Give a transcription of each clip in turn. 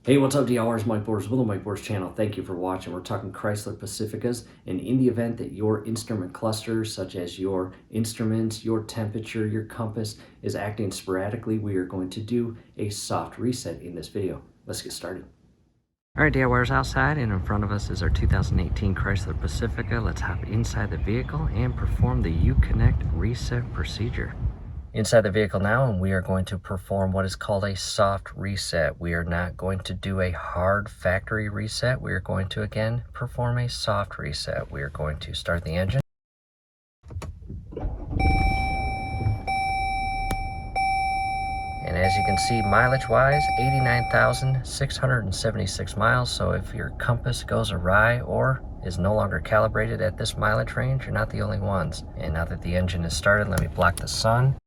Hey, what's up, DIYers? Mike Boers with the Mike Boers channel. Thank you for watching. We're talking Chrysler Pacificas, and in the event that your instrument clusters, such as your instruments, your temperature, your compass, is acting sporadically, we are going to do a soft reset in this video. Let's get started. All right, DIYers, outside and in front of us is our 2018 Chrysler Pacifica. Let's hop inside the vehicle and perform the Uconnect reset procedure. Inside the vehicle now, and we are going to perform what is called a soft reset. We are not going to do a hard factory reset. We are going to, again, perform a soft reset. We are going to start the engine. And as you can see, mileage-wise, 89,676 miles. So if your compass goes awry or is no longer calibrated at this mileage range, you're not the only ones. And now that the engine is started, let me block the sun.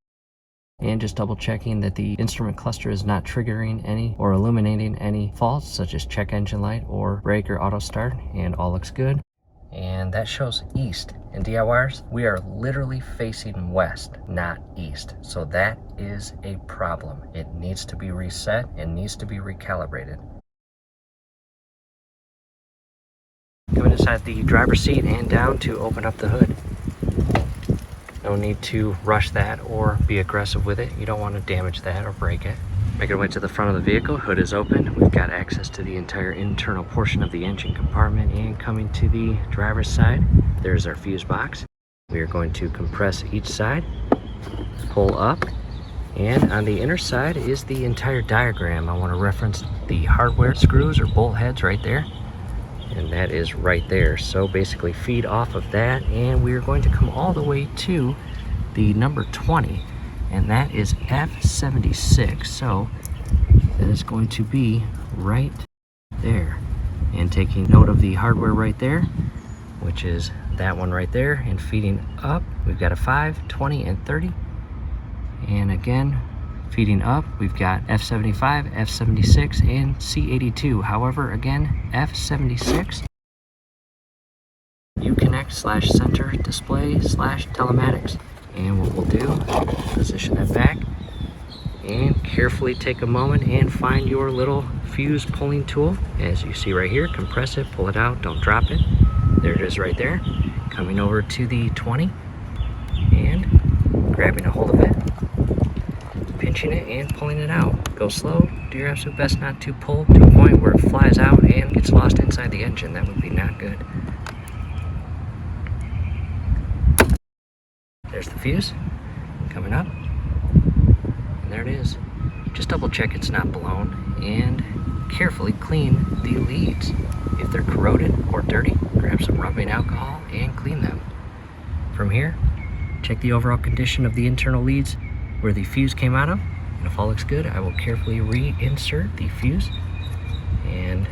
And just double checking that the instrument cluster is not triggering any or illuminating any faults, such as check engine light or brake or auto start, and all looks good. And that shows east. And DIYers, we are literally facing west, not east. So that is a problem. It needs to be reset and needs to be recalibrated. Coming inside the driver's seat and down to open up the hood. No need to rush that or be aggressive with it. You don't want to damage that or break it. Make our way to the front of the vehicle. Hood is open. We've got access to the entire internal portion of the engine compartment. And coming to the driver's side, there's our fuse box. We are going to compress each side, pull up, and on the inner side is the entire diagram. I want to reference the hardware screws or bolt heads right there. And that is right there. So basically feed off of that, and we are going to come all the way to the number 20, and that is F76. So that is going to be right there. And taking note of the hardware right there, which is that one right there, and feeding up, we've got a 5, 20, and 30. And again, feeding up, we've got F75, F76, and C82. However, again, F76, Uconnect / center display / telematics. And what we'll do, position that back and carefully take a moment and find your little fuse pulling tool. As you see right here, compress it, pull it out, don't drop it. There it is right there. Coming over to the 20 and grabbing a hold of it, pinching it and pulling it out. Go slow. Do your absolute best not to pull to a point where it flies out and gets lost inside the engine. That would be not good. There's the fuse coming up. And there it is. Just double check it's not blown and carefully clean the leads. If they're corroded or dirty, grab some rubbing alcohol and clean them. From here, check the overall condition of the internal leads where the fuse came out of, and if all looks good, I will carefully reinsert the fuse and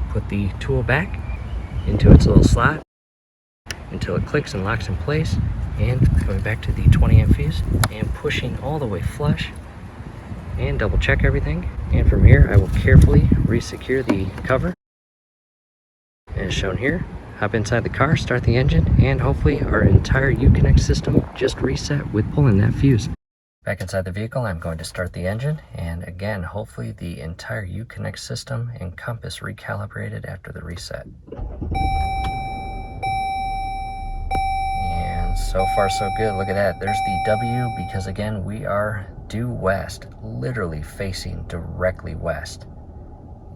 put the tool back into its little slot until it clicks and locks in place, and going back to the 20 amp fuse and pushing all the way flush and double check everything. And from here, I will carefully resecure the cover as shown here. Hop inside the car, start the engine, and hopefully our entire Uconnect system just reset with pulling that fuse. Back inside the vehicle, I'm going to start the engine, and again, hopefully the entire Uconnect system and compass recalibrated after the reset. And so far so good. Look at that. There's the W, because again, we are due west, literally facing directly west.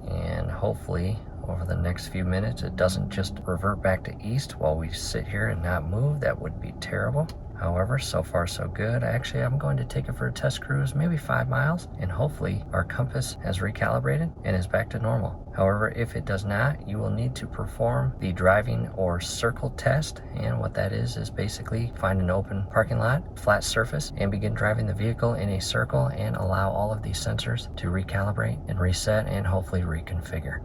And hopefully over the next few minutes, it doesn't just revert back to east while we sit here and not move. That would be terrible. However, so far so good. Actually, I'm going to take it for a test cruise, maybe 5 miles, and hopefully our compass has recalibrated and is back to normal. However, if it does not, you will need to perform the driving or circle test. And what that is basically find an open parking lot, flat surface, and begin driving the vehicle in a circle and allow all of these sensors to recalibrate and reset and hopefully reconfigure.